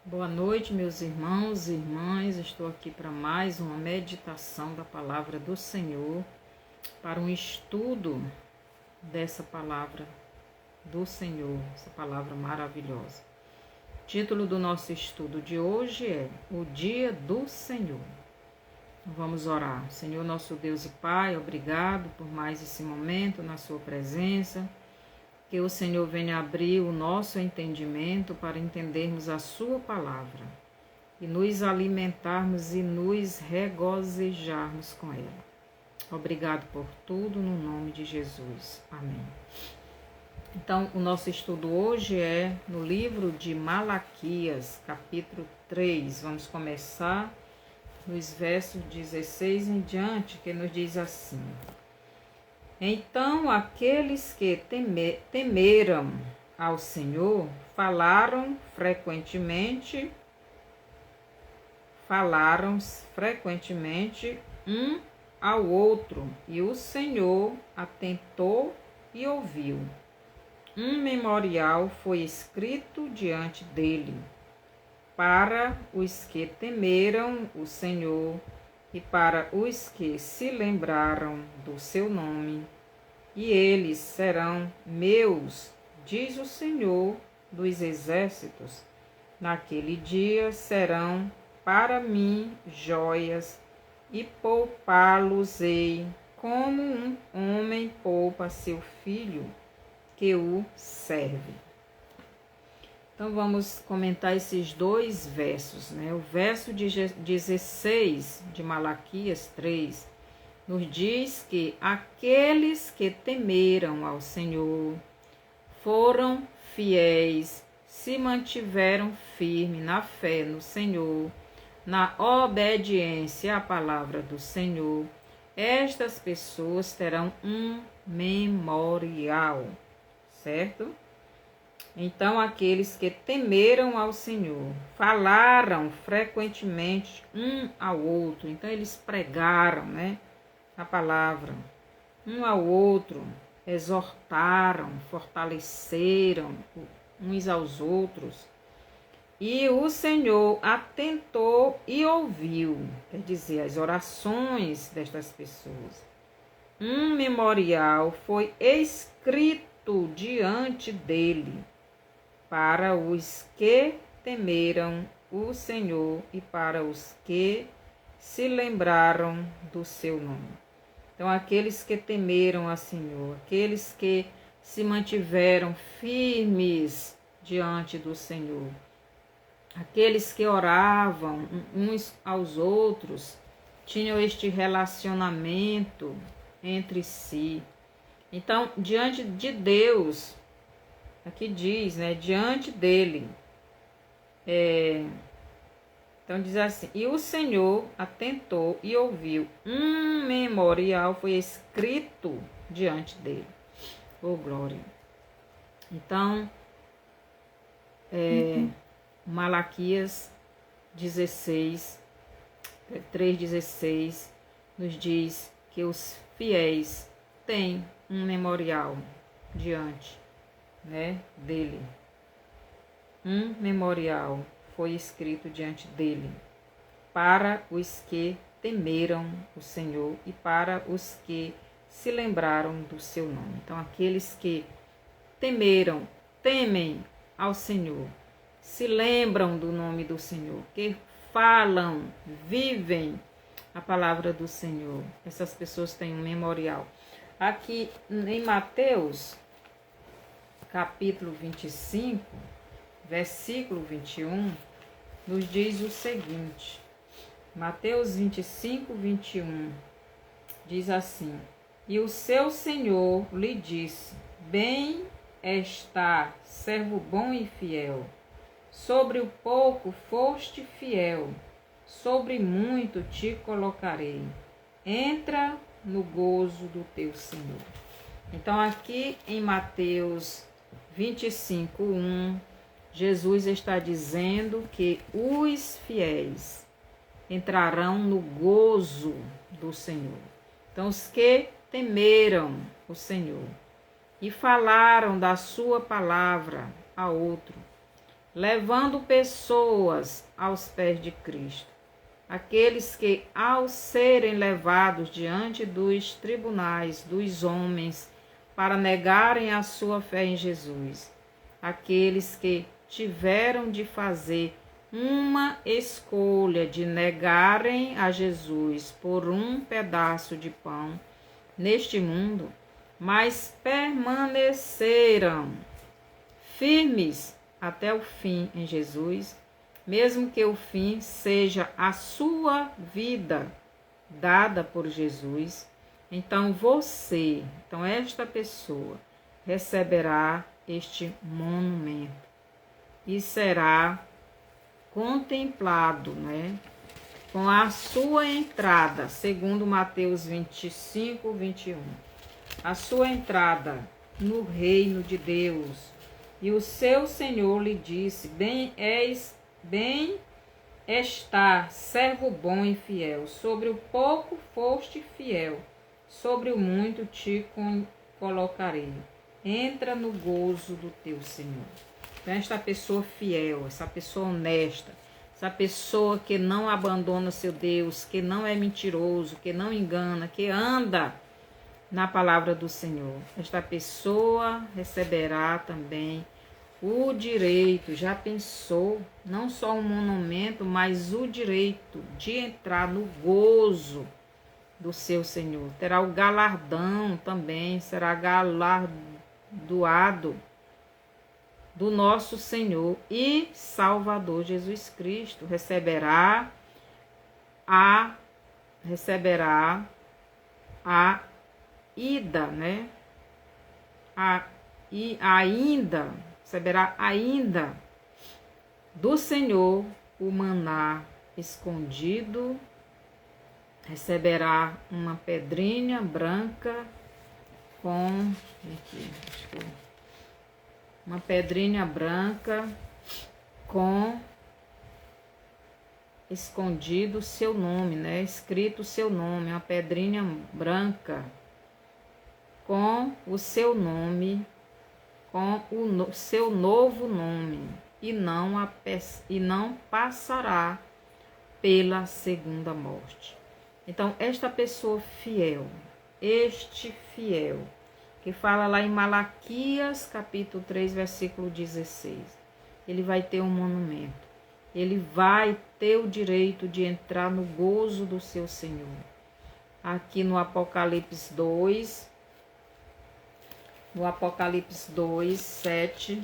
Boa noite, meus irmãos e irmãs. Estou aqui para mais uma meditação da palavra do Senhor, para um estudo dessa palavra do Senhor, essa palavra maravilhosa. O título do nosso estudo de hoje é O Dia do Senhor. Vamos orar. Senhor, nosso Deus e Pai, obrigado por mais esse momento na sua presença. Que o Senhor venha abrir o nosso entendimento para entendermos a sua palavra e nos alimentarmos e nos regozijarmos com ela. Obrigado por tudo, no nome de Jesus. Amém. Então, o nosso estudo hoje é no livro de Malaquias, capítulo 3. Vamos começar nos versos 16 em diante, que nos diz assim: Então aqueles que temeram ao Senhor falaram frequentemente um ao outro, e o Senhor atentou e ouviu. Um memorial foi escrito diante dele, para os que temeram o Senhor e para os que se lembraram do seu nome, e eles serão meus, diz o Senhor dos exércitos. Naquele dia serão para mim joias, e poupá-los-ei, como um homem poupa seu filho que o serve. Então vamos comentar esses dois versos, né? O verso de 16 de Malaquias 3 nos diz que aqueles que temeram ao Senhor foram fiéis, se mantiveram firmes na fé no Senhor, na obediência à palavra do Senhor. Estas pessoas terão um memorial, certo? Então, aqueles que temeram ao Senhor falaram frequentemente um ao outro. Então, eles pregaram, né, a palavra um ao outro, exortaram, fortaleceram uns aos outros. E o Senhor atentou e ouviu, quer dizer, as orações destas pessoas. Um memorial foi escrito diante dele, para os que temeram o Senhor e para os que se lembraram do seu nome. Então, aqueles que temeram ao Senhor, aqueles que se mantiveram firmes diante do Senhor, aqueles que oravam uns aos outros, tinham este relacionamento entre si. Então, diante de Deus, aqui diz, né, diante dele, então diz assim: e o Senhor atentou e ouviu, um memorial foi escrito diante dele. Oh, glória! Então, Malaquias 16, 3,16 nos diz que os fiéis têm um memorial diante, né, dele. Um memorial foi escrito diante dele, para os que temeram o Senhor e para os que se lembraram do seu nome. Então, aqueles que temem ao Senhor, se lembram do nome do Senhor, que falam, vivem a palavra do Senhor, essas pessoas têm um memorial. Aqui em Mateus, capítulo 25, versículo 21, nos diz o seguinte: Mateus 25, 21, diz assim: e o seu Senhor lhe disse: bem está, servo bom e fiel. Sobre o pouco foste fiel, sobre muito te colocarei. Entra no gozo do teu Senhor. Então, aqui em Mateus 25, 1, Jesus está dizendo que os fiéis entrarão no gozo do Senhor. Então, os que temeram o Senhor e falaram da sua palavra a outro, levando pessoas aos pés de Cristo. Aqueles que, ao serem levados diante dos tribunais dos homens para negarem a sua fé em Jesus, aqueles que tiveram de fazer uma escolha de negarem a Jesus por um pedaço de pão neste mundo, mas permaneceram firmes até o fim em Jesus, mesmo que o fim seja a sua vida dada por Jesus. Então esta pessoa receberá este monumento e será contemplado, com a sua entrada, segundo Mateus 25, 21. A sua entrada no reino de Deus. E o seu Senhor lhe disse: bem está, servo bom e fiel. Sobre o pouco foste fiel, sobre o muito te colocarei. Entra no gozo do teu Senhor. Então, esta pessoa fiel, essa pessoa honesta, essa pessoa que não abandona seu Deus, que não é mentiroso, que não engana, que anda na palavra do Senhor. Esta pessoa receberá também o direito, já pensou, não só um monumento, mas o direito de entrar no gozo do seu Senhor. Terá o galardão também, será galardoado do nosso Senhor e Salvador Jesus Cristo. Receberá a ida, receberá ainda do Senhor o maná escondido, receberá uma pedrinha branca com escondido seu nome, escrito seu nome, uma pedrinha branca com o seu nome, com o seu novo nome, e não passará pela segunda morte. Então, esta pessoa fiel, este fiel, que fala lá em Malaquias, capítulo 3, versículo 16, ele vai ter um monumento, ele vai ter o direito de entrar no gozo do seu Senhor. Aqui no Apocalipse 2, 7,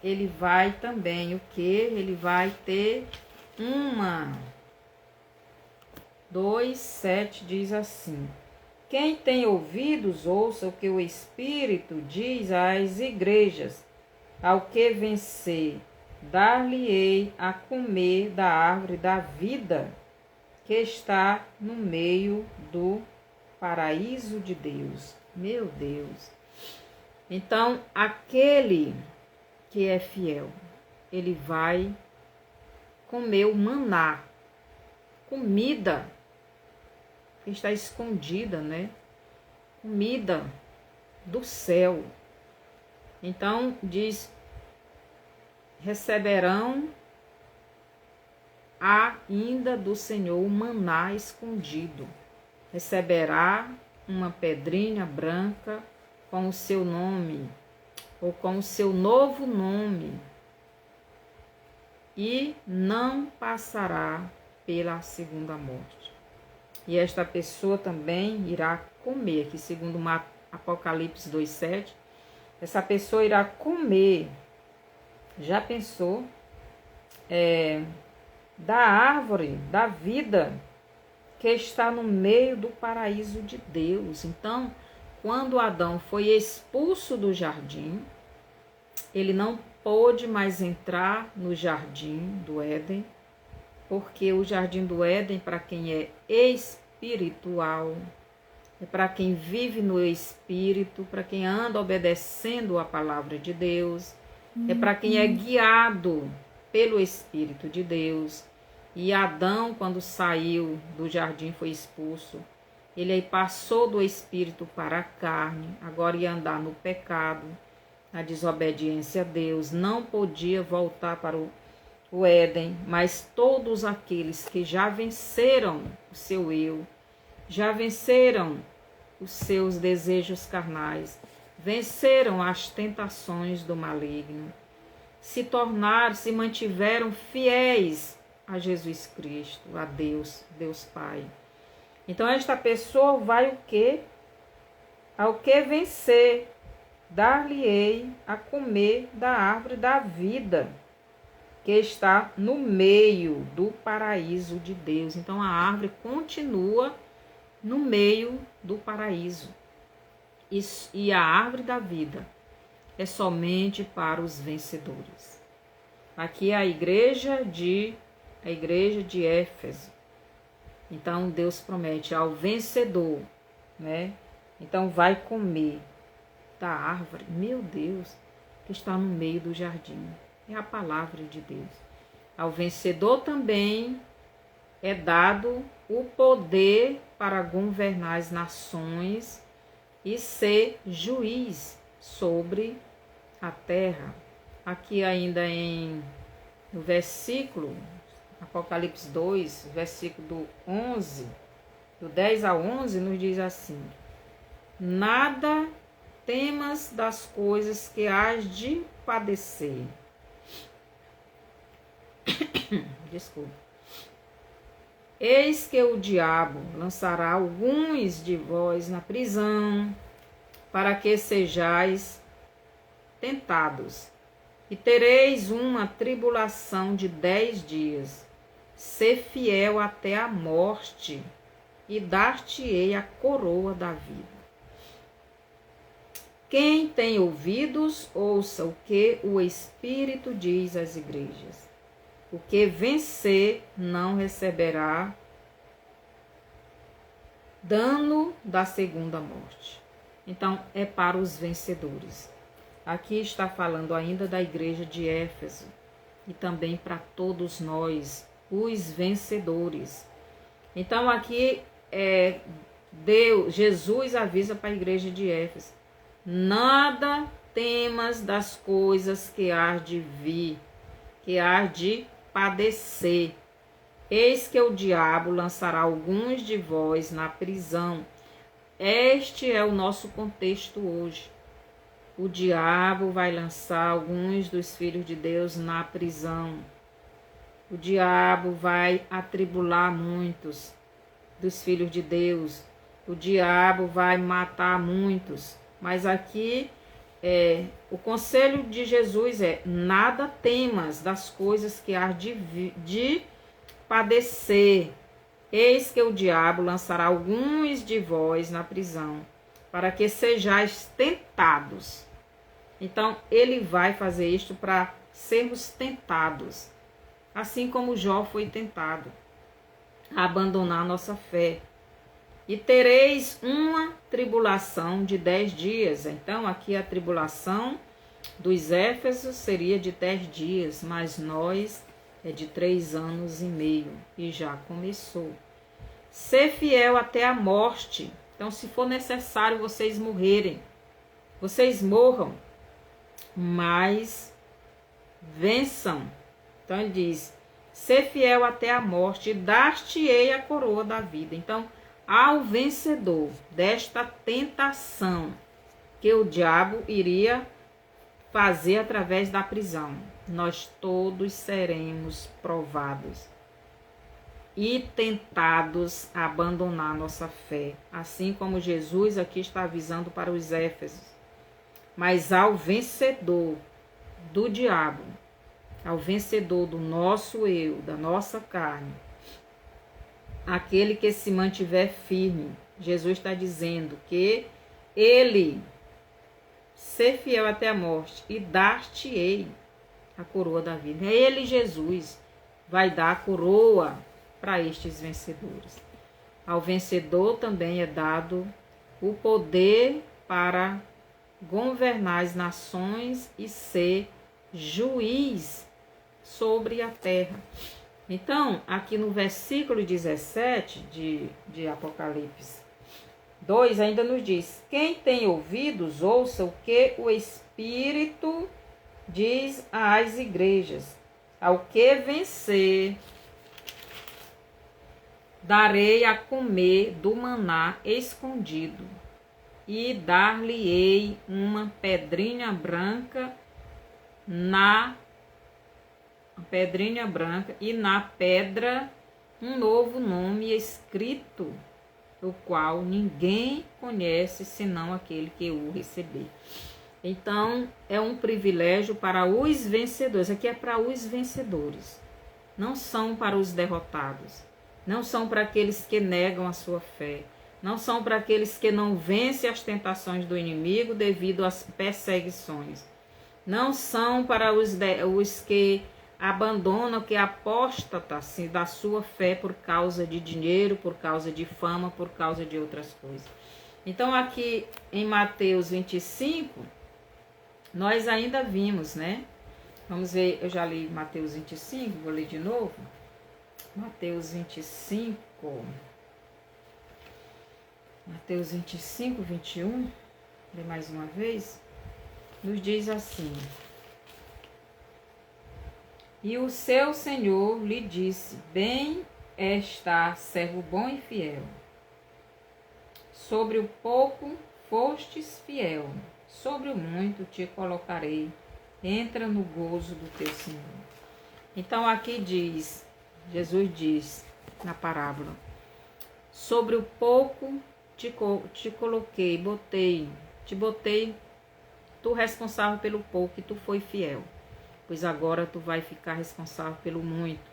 ele vai também, ele vai ter 2:7 diz assim: quem tem ouvidos, ouça o que o Espírito diz às igrejas. Ao que vencer, dar-lhe-ei a comer da árvore da vida, que está no meio do paraíso de Deus. Meu Deus! Então, aquele que é fiel, ele vai comer o maná, comida que está escondida, comida do céu. Então, diz, receberão ainda do Senhor o maná escondido. Receberá uma pedrinha branca com o seu nome, ou com o seu novo nome, e não passará pela segunda morte. E esta pessoa também irá comer, que segundo Apocalipse 2:7, essa pessoa irá comer, já pensou, da árvore da vida que está no meio do paraíso de Deus. Então, quando Adão foi expulso do jardim, ele não pôde mais entrar no jardim do Éden, porque o jardim do Éden, para quem é espiritual, é para quem vive no Espírito, para quem anda obedecendo a palavra de Deus, é para quem é guiado pelo Espírito de Deus. E Adão, quando saiu do jardim, foi expulso. Ele aí passou do Espírito para a carne, agora ia andar no pecado. a desobediência a Deus, não podia voltar para o Éden, mas todos aqueles que já venceram o seu eu, já venceram os seus desejos carnais, venceram as tentações do maligno, se mantiveram fiéis a Jesus Cristo, a Deus, Deus Pai. Então esta pessoa vai o quê? Ao que vencer, dar-lhe-ei a comer da árvore da vida, que está no meio do paraíso de Deus. Então a árvore continua no meio do paraíso. E a árvore da vida é somente para os vencedores. Aqui é a igreja de Éfeso. Então Deus promete ao vencedor, né? Então vai comer da árvore, meu Deus, que está no meio do jardim. É a palavra de Deus. Ao vencedor também é dado o poder para governar as nações e ser juiz sobre a terra. Aqui ainda no versículo, Apocalipse 2, versículo do 11, do 10 ao 11, nos diz assim: nada temas das coisas que hás de padecer. Desculpa. Eis que o diabo lançará alguns de vós na prisão, para que sejais tentados, e tereis uma tribulação de 10 dias. Ser fiel até a morte, e dar-te-ei a coroa da vida. Quem tem ouvidos, ouça o que o Espírito diz às igrejas. O que vencer não receberá dano da segunda morte. Então, é para os vencedores. Aqui está falando ainda da igreja de Éfeso e também para todos nós, os vencedores. Então, aqui Jesus avisa para a igreja de Éfeso: nada temas das coisas que há de vir, que há de padecer. Eis que o diabo lançará alguns de vós na prisão. Este é o nosso contexto hoje. O diabo vai lançar alguns dos filhos de Deus na prisão. O diabo vai atribular muitos dos filhos de Deus. O diabo vai matar muitos. Mas aqui o conselho de Jesus é: nada temas das coisas que há de padecer. Eis que o diabo lançará alguns de vós na prisão, para que sejais tentados. Então, ele vai fazer isto para sermos tentados, assim como Jó foi tentado a abandonar a nossa fé. E tereis uma tribulação de 10 dias. Então, aqui a tribulação dos Éfesos seria de 10 dias, mas nós é de 3 anos e meio e já começou. Ser fiel até a morte. Então, se for necessário vocês morrerem, vocês morram, mas vençam. Então, ele diz: ser fiel até a morte, e dar-te-ei a coroa da vida. Então, ao vencedor desta tentação que o diabo iria fazer através da prisão, nós todos seremos provados e tentados a abandonar nossa fé, assim como Jesus aqui está avisando para os Éfesos. Mas ao vencedor do diabo, ao vencedor do nosso eu, da nossa carne, aquele que se mantiver firme, Jesus está dizendo que ele ser fiel até a morte e dar-te-ei a coroa da vida. Ele, Jesus, vai dar a coroa para estes vencedores. Ao vencedor também é dado o poder para governar as nações e ser juiz sobre a terra. Então, aqui no versículo 17 de Apocalipse 2 ainda nos diz: quem tem ouvidos, ouça o que o Espírito diz às igrejas. Ao que vencer, darei a comer do maná escondido, e dar-lhe-ei uma pedrinha branca e na pedra um novo nome escrito, o qual ninguém conhece senão aquele que o receber. Então, é um privilégio para os vencedores. Aqui é para os vencedores. Não são para os derrotados. Não são para aqueles que negam a sua fé. Não são para aqueles que não vencem as tentações do inimigo devido às perseguições. Não são para os que abandonam, que apostatam assim, da sua fé por causa de dinheiro, por causa de fama, por causa de outras coisas. Então, aqui em Mateus 25, nós ainda vimos, né? Vamos ver, eu já li Mateus 25, vou ler de novo. Mateus 25, 21, ler mais uma vez, nos diz assim: e o seu Senhor lhe disse: bem está, servo bom e fiel. Sobre o pouco fostes fiel, sobre o muito te colocarei. Entra no gozo do teu Senhor. Então aqui diz, Jesus diz na parábola: sobre o pouco te coloquei, te botei, tu responsável pelo pouco e tu foi fiel. Pois agora tu vai ficar responsável pelo muito.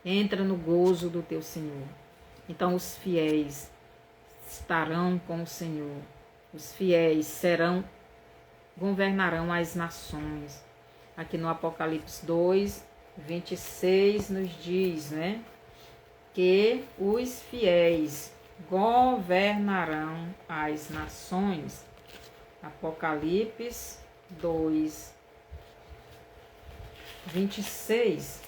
Entra no gozo do teu Senhor. Então os fiéis estarão com o Senhor. Os fiéis governarão as nações. Aqui no Apocalipse 2, 26 nos diz, né? Que os fiéis governarão as nações. Apocalipse 2, 26.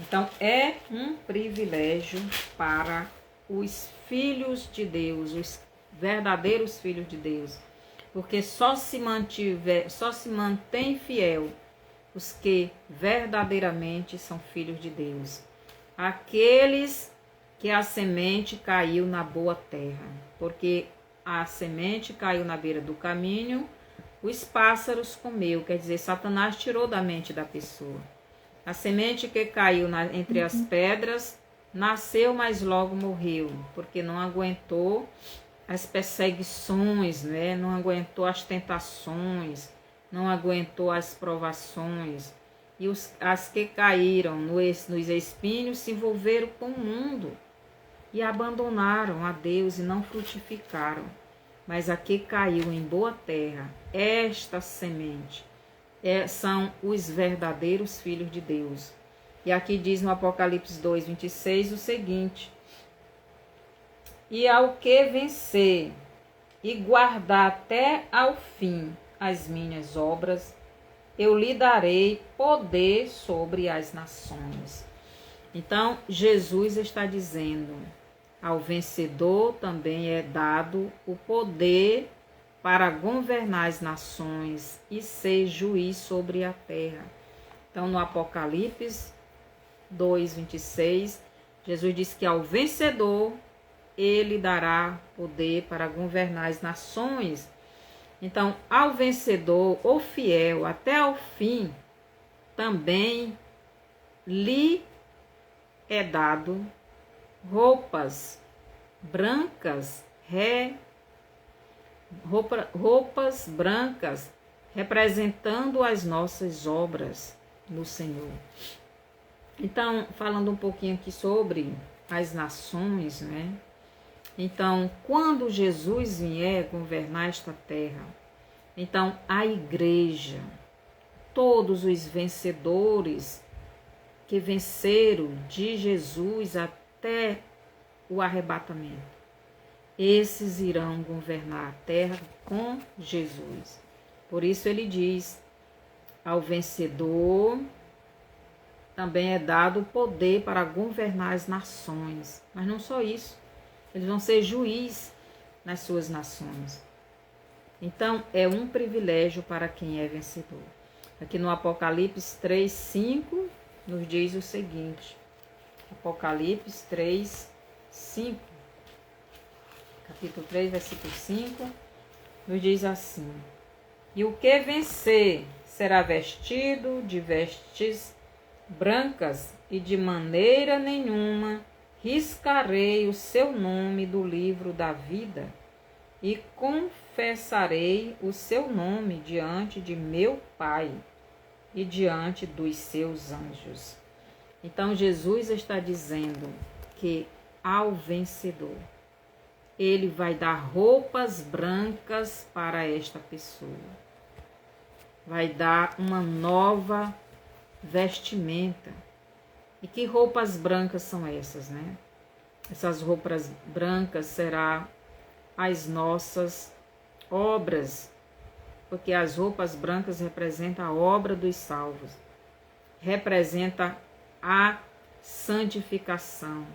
Então, é um privilégio para os filhos de Deus, os verdadeiros filhos de Deus, porque só se mantém fiel os que verdadeiramente são filhos de Deus. Aqueles que a semente caiu na boa terra, porque a semente caiu na beira do caminho, os pássaros comeu, quer dizer, Satanás tirou da mente da pessoa. A semente que caiu entre as pedras nasceu, mas logo morreu, porque não aguentou as perseguições, né? Não aguentou as tentações, não aguentou as provações. E as que caíram nos espinhos se envolveram com o mundo e abandonaram a Deus e não frutificaram. Mas a que caiu em boa terra, esta semente, são os verdadeiros filhos de Deus. E aqui diz no Apocalipse 2, 26 o seguinte: e ao que vencer e guardar até ao fim as minhas obras, eu lhe darei poder sobre as nações. Então, Jesus está dizendo: ao vencedor também é dado o poder para governar as nações e ser juiz sobre a terra. Então, no Apocalipse 2, 26, Jesus diz que ao vencedor ele dará poder para governar as nações. Então, ao vencedor, ou fiel até ao fim, também lhe é dado roupas brancas, roupas brancas, representando as nossas obras no Senhor. Então, falando um pouquinho aqui sobre as nações, né? Então, quando Jesus vier governar esta terra, então a igreja, todos os vencedores que venceram de Jesus até o arrebatamento, esses irão governar a terra com Jesus. Por isso ele diz: ao vencedor também é dado o poder para governar as nações. Mas não só isso, eles vão ser juiz. nas suas nações. Então, é um privilégio para quem é vencedor. Aqui no Apocalipse 3:5 nos diz o seguinte. Apocalipse 3:5. Capítulo 3, versículo 5, nos diz assim: E o que vencer será vestido de vestes brancas, e de maneira nenhuma riscarei o seu nome do livro da vida, e confessarei o seu nome diante de meu Pai e diante dos seus anjos. Então Jesus está dizendo que ao vencedor, ele vai dar roupas brancas para esta pessoa. Vai dar uma nova vestimenta. E que roupas brancas são essas, né? Essas roupas brancas serão as nossas obras, porque as roupas brancas representam a obra dos salvos, representa a santificação,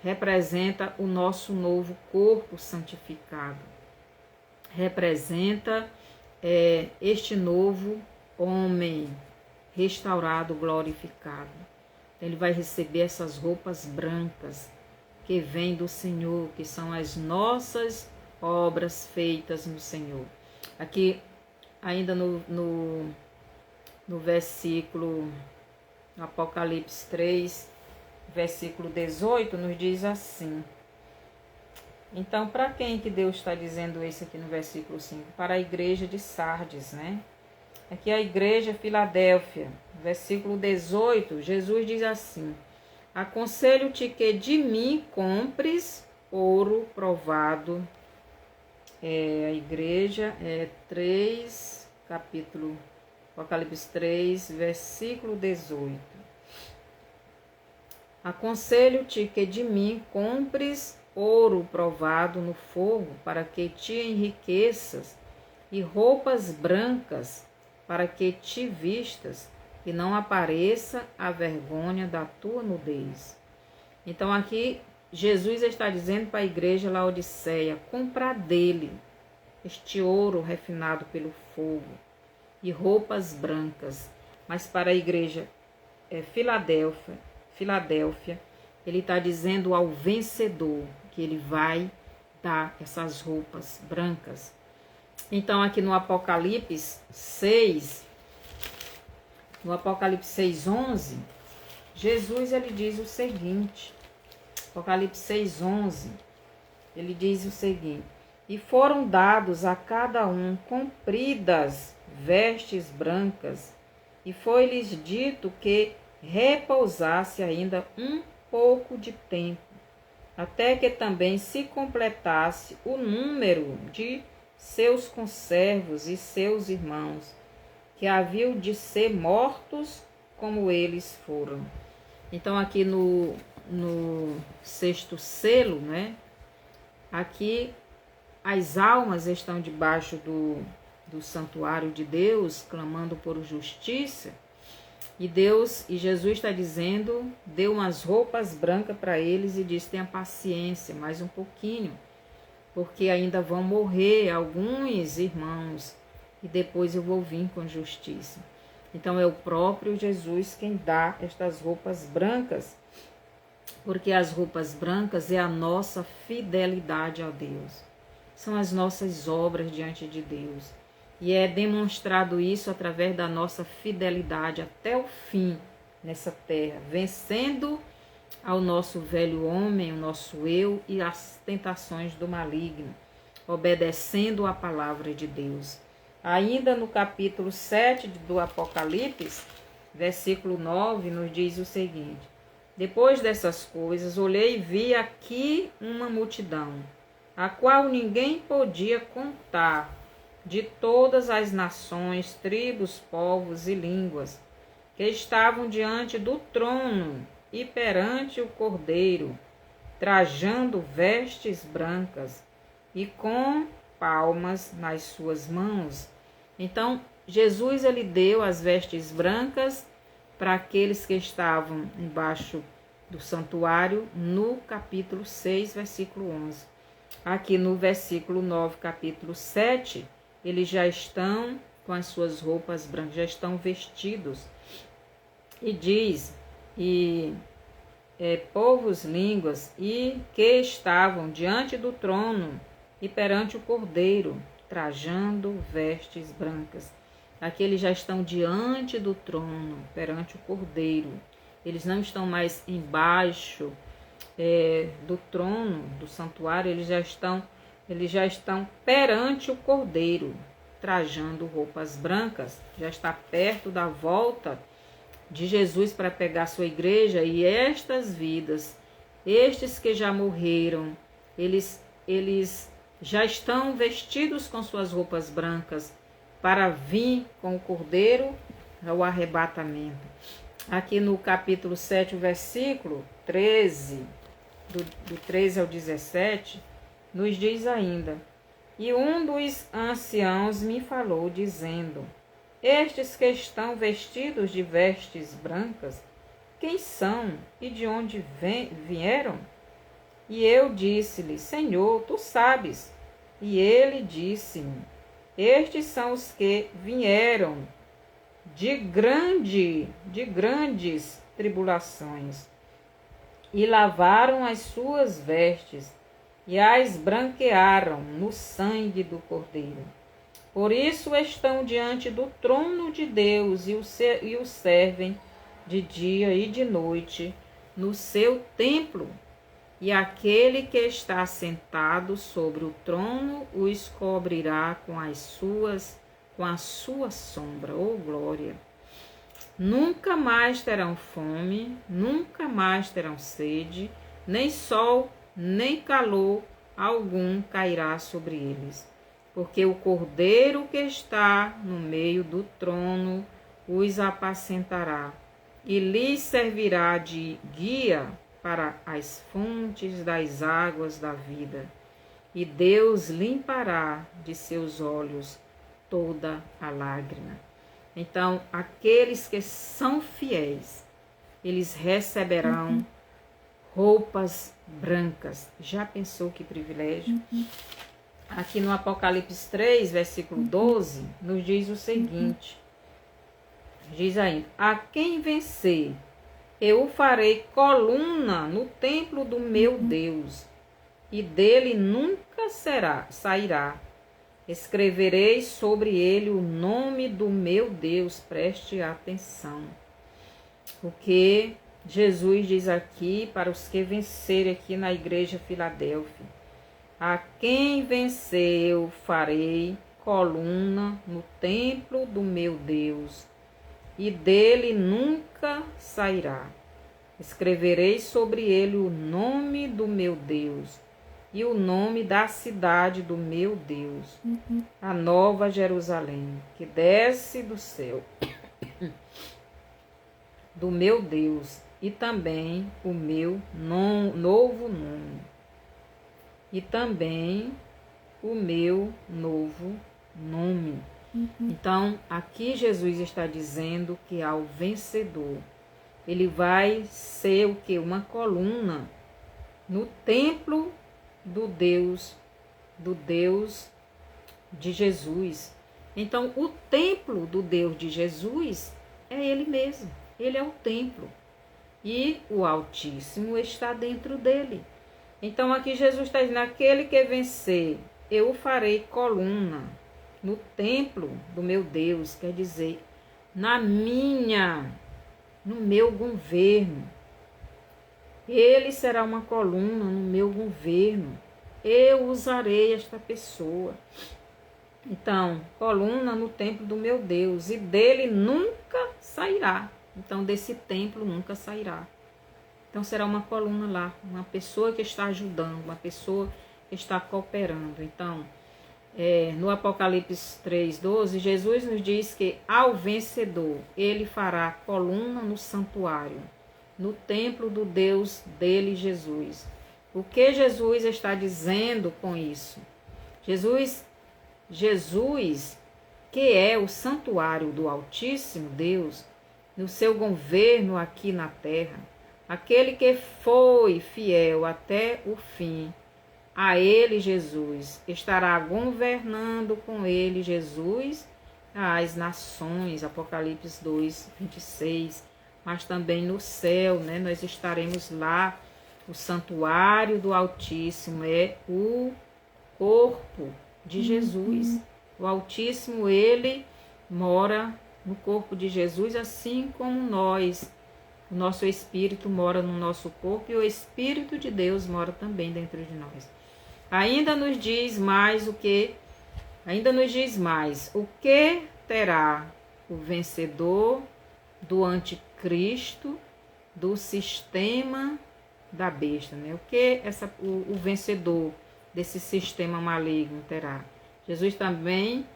representa o nosso novo corpo santificado, representa este novo homem restaurado, glorificado. Ele vai receber essas roupas brancas que vêm do Senhor, que são as nossas obras feitas no Senhor. Aqui, ainda no versículo, no Apocalipse 3, versículo 18, nos diz assim. Então, para quem que Deus está dizendo isso aqui no versículo 5? Para a igreja de Sardes, né? Aqui a igreja Filadélfia, versículo 18, Jesus diz assim: Aconselho-te que de mim compres ouro provado. A igreja 3, capítulo, Apocalipse 3, versículo 18. Aconselho-te que de mim compres ouro provado no fogo, para que te enriqueças, e roupas brancas, para que te vistas, e não apareça a vergonha da tua nudez. Então aqui Jesus está dizendo para a igreja Laodiceia, comprar dele este ouro refinado pelo fogo e roupas brancas. Mas para a igreja Filadélfia, ele está dizendo ao vencedor que ele vai dar essas roupas brancas. Então aqui no Apocalipse 6, no Apocalipse 6:11, Jesus ele diz o seguinte, Apocalipse 6:11, ele diz o seguinte: E foram dados a cada um compridas vestes brancas, e foi-lhes dito que repousasse ainda um pouco de tempo, até que também se completasse o número de seus conservos e seus irmãos, que haviam de ser mortos como eles foram. Então aqui no sexto selo, né? Aqui as almas estão debaixo do santuário de Deus, clamando por justiça, e Jesus está dizendo, deu umas roupas brancas para eles e diz: tenha paciência, mais um pouquinho, porque ainda vão morrer alguns irmãos, e depois eu vou vir com justiça. Então é o próprio Jesus quem dá estas roupas brancas, porque as roupas brancas é a nossa fidelidade a Deus, são as nossas obras diante de Deus, e é demonstrado isso através da nossa fidelidade até o fim nessa terra, vencendo ao nosso velho homem, o nosso eu e as tentações do maligno, obedecendo a palavra de Deus. Ainda no capítulo 7 do Apocalipse, versículo 9, nos diz o seguinte: Depois dessas coisas, olhei e vi aqui uma multidão, a qual ninguém podia contar, de todas as nações, tribos, povos e línguas, que estavam diante do trono e perante o Cordeiro, trajando vestes brancas e com palmas nas suas mãos. Então, Jesus ele deu as vestes brancas para aqueles que estavam embaixo do santuário no capítulo 6, versículo 11. Aqui no versículo 9, capítulo 7, eles já estão com as suas roupas brancas, já estão vestidos. E diz, povos, línguas, e que estavam diante do trono e perante o Cordeiro, trajando vestes brancas. Aqui eles já estão diante do trono, perante o Cordeiro. Eles não estão mais embaixo do trono, do santuário, eles já estão perante o Cordeiro, trajando roupas brancas. Já está perto da volta de Jesus para pegar sua igreja, e estas vidas, estes que já morreram, eles já estão vestidos com suas roupas brancas para vir com o Cordeiro ao arrebatamento. Aqui no capítulo 7, o versículo 13, do 13 ao 17, nos diz ainda: e um dos anciãos me falou, dizendo: estes que estão vestidos de vestes brancas, quem são e de onde vieram? E eu disse-lhe: Senhor, tu sabes. E ele disse-me: estes são os que vieram de grandes tribulações, e lavaram as suas vestes, e as branquearam no sangue do Cordeiro. Por isso estão diante do trono de Deus e o servem de dia e de noite no seu templo. E aquele que está sentado sobre o trono os cobrirá com a sua sombra, oh glória. Nunca mais terão fome, nunca mais terão sede, nem sol, nem calor algum cairá sobre eles. Porque o Cordeiro que está no meio do trono os apacentará e lhes servirá de guia para as fontes das águas da vida. E Deus limpará de seus olhos toda a lágrima. Então, aqueles que são fiéis, eles receberão roupas brancas. Já pensou que privilégio? Aqui no Apocalipse 3, versículo 12, nos diz o seguinte. Diz ainda: a quem vencer, eu o farei coluna no templo do meu Deus, e dele nunca sairá. Escreverei sobre ele o nome do meu Deus. Preste atenção. Porque Jesus diz aqui para os que vencerem aqui na igreja Filadélfia: a quem vencer eu farei coluna no templo do meu Deus, e dele nunca sairá. Escreverei sobre ele o nome do meu Deus e o nome da cidade do meu Deus, a nova Jerusalém, que desce do céu, do meu Deus, e também o meu novo nome. E também o meu novo nome. Então, aqui Jesus está dizendo que ao vencedor, ele vai ser o que? Uma coluna no templo do Deus de Jesus. Então, o templo do Deus de Jesus é ele mesmo. Ele é o templo. E o Altíssimo está dentro dele. Então, aqui Jesus está dizendo: aquele que vencer, eu o farei coluna no templo do meu Deus, quer dizer, no meu governo. Ele será uma coluna no meu governo. Eu usarei esta pessoa. Então, coluna no templo do meu Deus, e dele nunca sairá. Então, desse templo nunca sairá. Então, será uma coluna lá, uma pessoa que está ajudando, uma pessoa que está cooperando. Então, no Apocalipse 3:12, Jesus nos diz que ao vencedor, ele fará coluna no santuário, no templo do Deus dele, Jesus. O que Jesus está dizendo com isso? Jesus, que é o santuário do Altíssimo Deus, no seu governo aqui na terra, aquele que foi fiel até o fim, a ele, Jesus. Estará governando com ele, Jesus, as nações. Apocalipse 2, 26. Mas também no céu, né? Nós estaremos lá. O santuário do Altíssimo é o corpo de Jesus. O Altíssimo, ele mora no corpo de Jesus, assim como nós. O nosso espírito mora no nosso corpo e o Espírito de Deus mora também dentro de nós. Ainda nos diz mais o que terá o vencedor do anticristo, do sistema da besta, né? O que o vencedor desse sistema maligno terá? Jesus também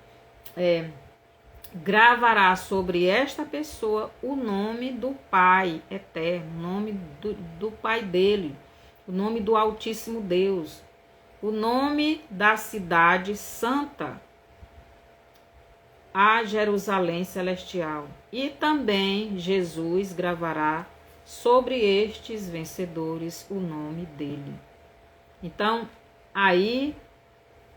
gravará sobre esta pessoa o nome do Pai eterno, o nome do Pai dele, o nome do Altíssimo Deus, o nome da cidade santa, a Jerusalém celestial. E também Jesus gravará sobre estes vencedores o nome dele. Então, aí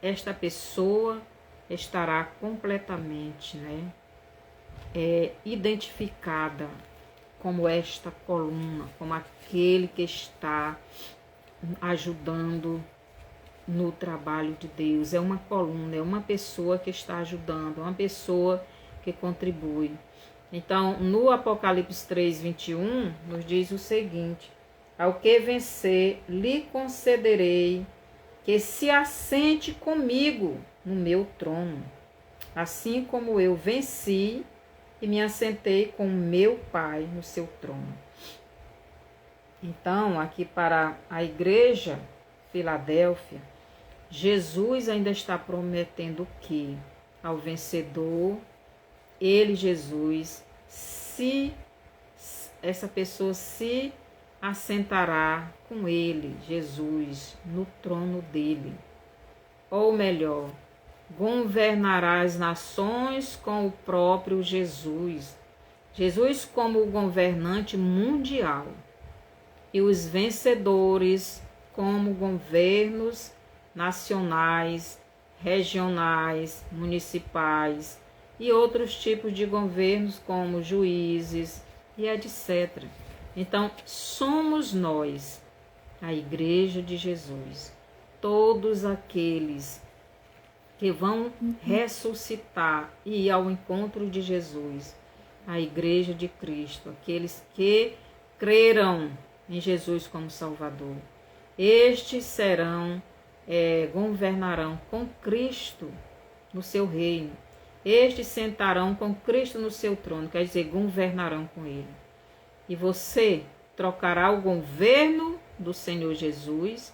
esta pessoa estará completamente, identificada como esta coluna, como aquele que está ajudando no trabalho de Deus. É uma coluna, é uma pessoa que está ajudando, uma pessoa que contribui. Então, no Apocalipse 3, 21, nos diz o seguinte: ao que vencer, lhe concederei que se assente comigo no meu trono, assim como eu venci e me assentei com meu Pai no seu trono. Então, aqui para a igreja Filadélfia, Jesus ainda está prometendo que ao vencedor, ele, Jesus, essa pessoa se assentará com ele, Jesus, no trono dele. Ou melhor, governará as nações com o próprio Jesus. Jesus como governante mundial. E os vencedores como governos nacionais, regionais, municipais e outros tipos de governos como juízes e etc. Então, somos nós, a Igreja de Jesus, todos aqueles que vão ressuscitar e ir ao encontro de Jesus, a Igreja de Cristo, aqueles que crerão em Jesus como Salvador. Estes governarão com Cristo no seu reino. Estes sentarão com Cristo no seu trono, quer dizer, governarão com ele. E você trocará o governo do Senhor Jesus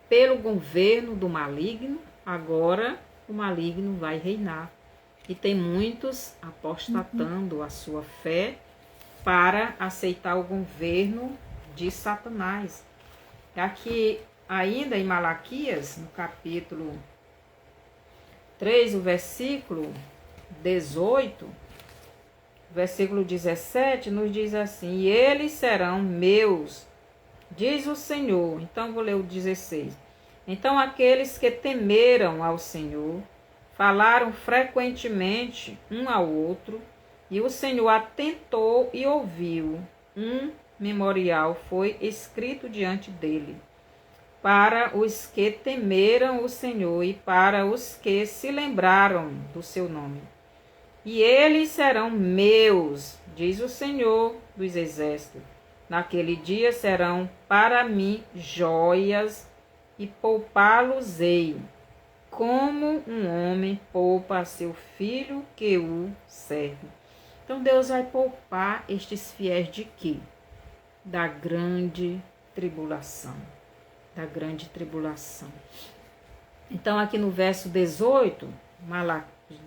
pelo governo do maligno. Agora o maligno vai reinar. E tem muitos apostatando a sua fé para aceitar o governo de Satanás. Aqui ainda em Malaquias, no capítulo 3, o versículo 18, versículo 17, nos diz assim: e eles serão meus, diz o Senhor. Então vou ler o 16. Então aqueles que temeram ao Senhor falaram frequentemente um ao outro, e o Senhor atentou e ouviu. Um memorial foi escrito diante dele, para os que temeram o Senhor e para os que se lembraram do seu nome. E eles serão meus, diz o Senhor dos Exércitos. Naquele dia serão para mim joias e poupá-los-ei, como um homem poupa a seu filho que o serve. Então Deus vai poupar estes fiéis de quê? Da grande tribulação. Da grande tribulação. Então aqui no verso 18,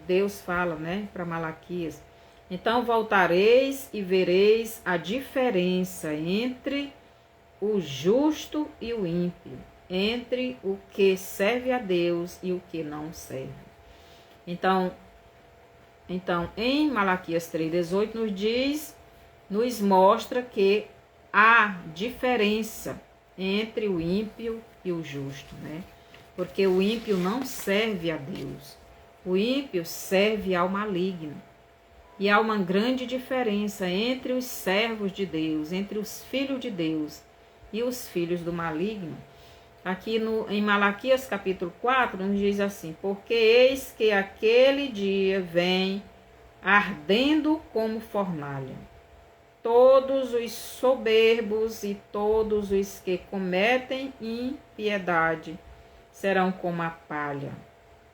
Deus fala, para Malaquias: então voltareis e vereis a diferença entre o justo e o ímpio, entre o que serve a Deus e o que não serve. Então em Malaquias 3,18 nos mostra que há diferença entre o ímpio e o justo, né? Porque o ímpio não serve a Deus. O ímpio serve ao maligno. E há uma grande diferença entre os servos de Deus, entre os filhos de Deus e os filhos do maligno. Aqui em Malaquias capítulo 4 nos diz assim: porque eis que aquele dia vem ardendo como fornalha. Todos os soberbos e todos os que cometem impiedade serão como a palha.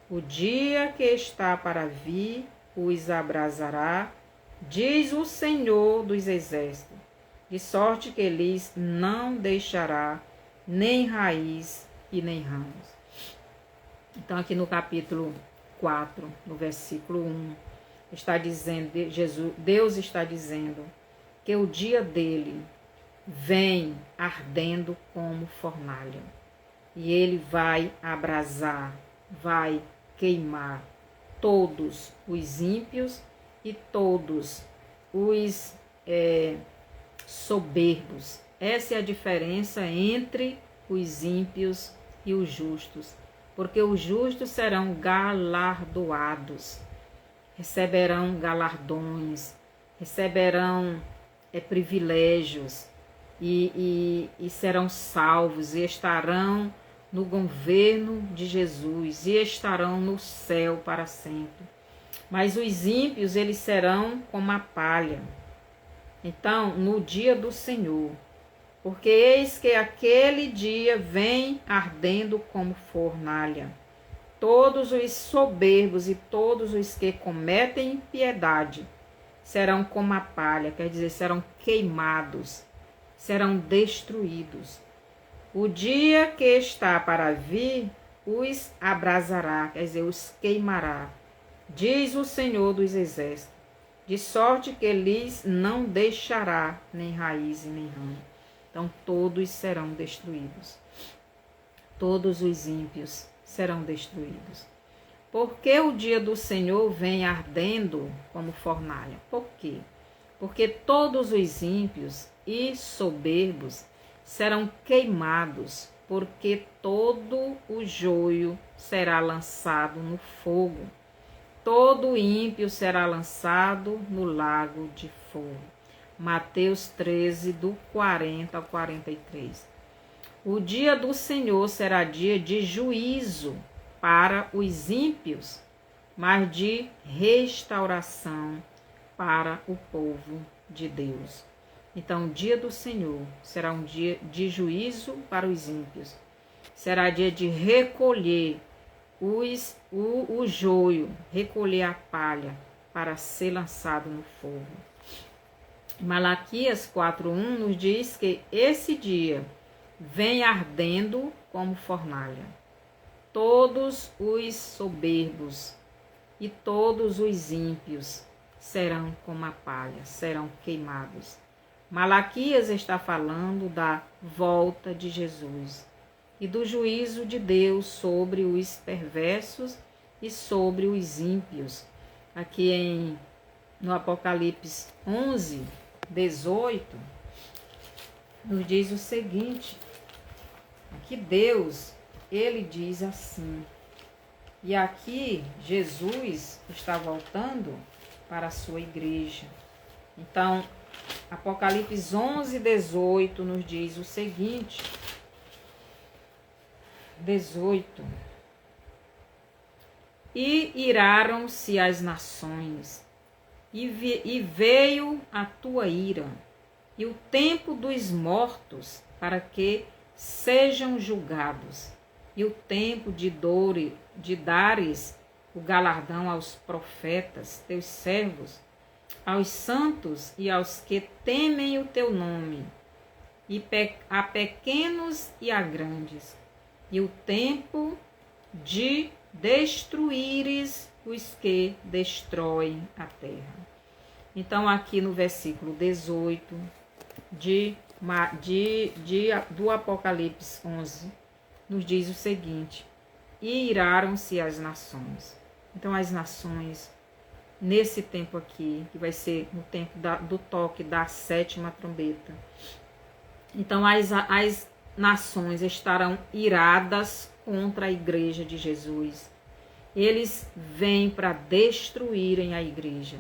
O dia que está para vir os abrasará, diz o Senhor dos Exércitos, de sorte que lhes não deixará nem raiz e nem ramos. Então aqui no capítulo 4, no versículo 1, está dizendo, Deus está dizendo que o dia dele vem ardendo como fornalha. E ele vai abrasar, vai queimar todos os ímpios e todos os soberbos. Essa é a diferença entre os ímpios e os justos. Porque os justos serão galardoados, receberão galardões, receberão privilégios e serão salvos e estarão no governo de Jesus e estarão no céu para sempre. Mas os ímpios, eles serão como a palha. Então, no dia do Senhor, porque eis que aquele dia vem ardendo como fornalha. Todos os soberbos e todos os que cometem impiedade serão como a palha, quer dizer, serão queimados, serão destruídos. O dia que está para vir os abrasará, quer dizer, os queimará, diz o Senhor dos Exércitos, de sorte que lhes não deixará nem raiz e nem ramo. Então todos serão destruídos. Todos os ímpios serão destruídos. Porque o dia do Senhor vem ardendo como fornalha. Por quê? Porque todos os ímpios e soberbos serão queimados, porque todo o joio será lançado no fogo. Todo ímpio será lançado no lago de fogo. Mateus 13, do 40 ao 43. O dia do Senhor será dia de juízo para os ímpios, mas de restauração para o povo de Deus. Então, o dia do Senhor será um dia de juízo para os ímpios. Será dia de recolher o joio, recolher a palha para ser lançado no fogo. Malaquias 4:1 nos diz que esse dia vem ardendo como fornalha. Todos os soberbos e todos os ímpios serão como a palha, serão queimados. Malaquias está falando da volta de Jesus e do juízo de Deus sobre os perversos e sobre os ímpios. Aqui no Apocalipse 11, 18, nos diz o seguinte, aqui Deus, ele diz assim, e aqui Jesus está voltando para a sua igreja. Então, Apocalipse 11, 18 nos diz o seguinte, 18, e iraram-se as nações, e veio a tua ira, e o tempo dos mortos, para que sejam julgados, e o tempo de dares o galardão aos profetas, teus servos, aos santos e aos que temem o teu nome, e a pequenos e a grandes, e o tempo de destruíres os que destroem a terra. Então, aqui no versículo 18 do Apocalipse 11, nos diz o seguinte, e iraram-se as nações. Então, as nações, nesse tempo aqui, que vai ser no tempo do toque da sétima trombeta. Então, as nações estarão iradas contra a igreja de Jesus. Eles vêm para destruírem a igreja.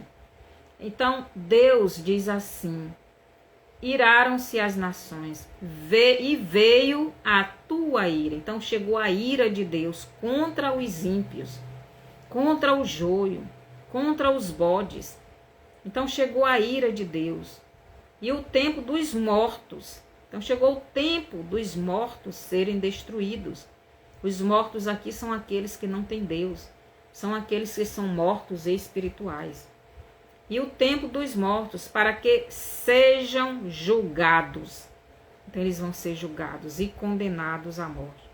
Então, Deus diz assim: iraram-se as nações e veio a tua ira. Então, chegou a ira de Deus contra os ímpios, contra o joio, contra os bodes. Então, chegou a ira de Deus. E o tempo dos mortos. Então, chegou o tempo dos mortos serem destruídos. Os mortos aqui são aqueles que não têm Deus. São aqueles que são mortos espirituais. E o tempo dos mortos, para que sejam julgados. Então, eles vão ser julgados e condenados à morte.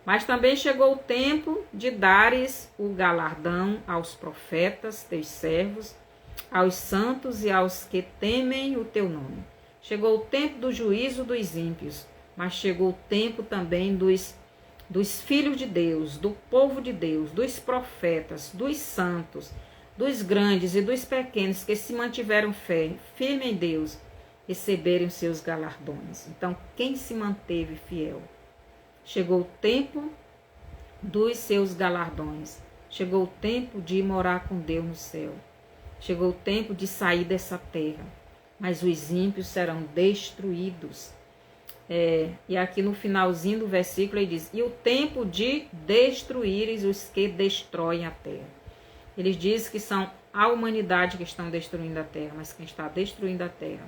Mas também chegou o tempo de dares o galardão aos profetas, teus servos, aos santos e aos que temem o teu nome. Chegou o tempo do juízo dos ímpios, mas chegou o tempo também dos filhos de Deus, do povo de Deus, dos profetas, dos santos, dos grandes e dos pequenos que se mantiveram firme em Deus, receberem os seus galardões. Então, quem se manteve fiel? Chegou o tempo dos seus galardões. Chegou o tempo de morar com Deus no céu. Chegou o tempo de sair dessa terra. Mas os ímpios serão destruídos. E aqui no finalzinho do versículo ele diz: e o tempo de destruíres os que destroem a terra. Eles dizem que são a humanidade que estão destruindo a terra, mas quem está destruindo a terra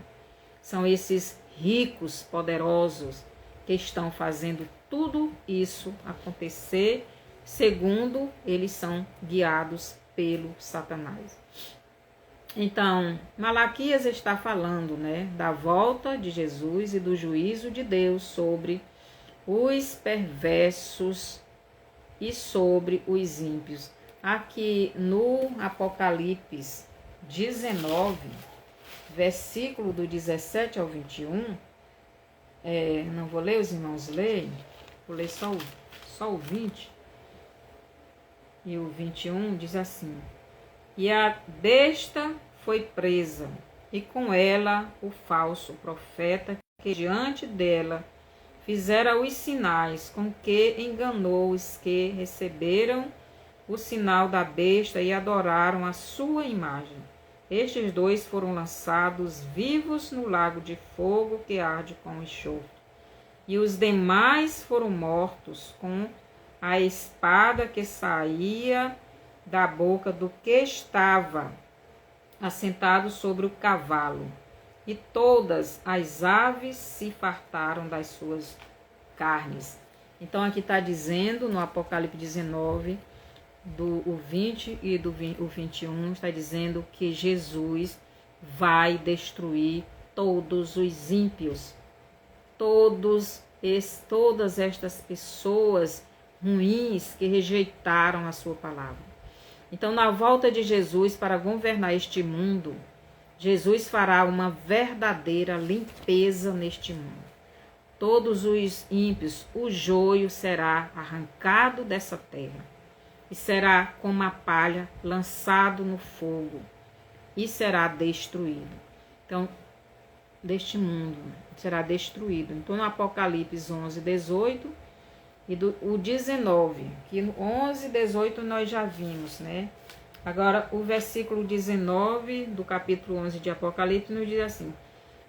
são esses ricos, poderosos, que estão fazendo tudo isso acontecer, segundo eles são guiados pelo Satanás. Então, Malaquias está falando, da volta de Jesus e do juízo de Deus sobre os perversos e sobre os ímpios. Aqui no Apocalipse 19, versículo do 17 ao 21, não vou ler, os irmãos leem, vou ler só o 20, e o 21 diz assim: e a besta foi presa, e com ela o falso profeta, que diante dela fizera os sinais com que enganou os que receberam o sinal da besta e adoraram a sua imagem. Estes dois foram lançados vivos no lago de fogo que arde com enxofre. E os demais foram mortos com a espada que saía da boca do que estava assentado sobre o cavalo. E todas as aves se fartaram das suas carnes. Então aqui está dizendo no Apocalipse 19, o 20 e o 21, está dizendo que Jesus vai destruir todos os ímpios, todas estas pessoas ruins que rejeitaram a sua palavra. Então, na volta de Jesus para governar este mundo, Jesus fará uma verdadeira limpeza neste mundo. Todos os ímpios, o joio será arrancado dessa terra e será como a palha lançado no fogo e será destruído. Então, deste mundo será destruído. Então, no Apocalipse 11, 18 e o 19, que no 11 e 18 nós já vimos, Agora, o versículo 19 do capítulo 11 de Apocalipse nos diz assim: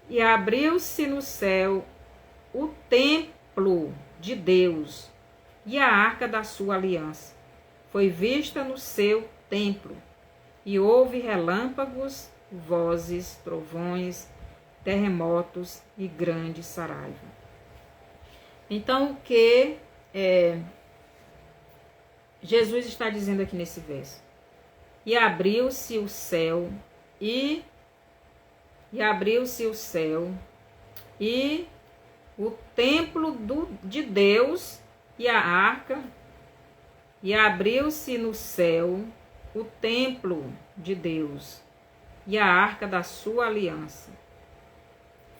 e abriu-se no céu o templo de Deus e a arca da sua aliança. Foi vista no seu templo, e houve relâmpagos, vozes, trovões, terremotos e grande saraiva. Então, o que Jesus está dizendo aqui nesse verso? E abriu-se o céu, e o templo de Deus e a arca. E abriu-se no céu o templo de Deus e a arca da sua aliança.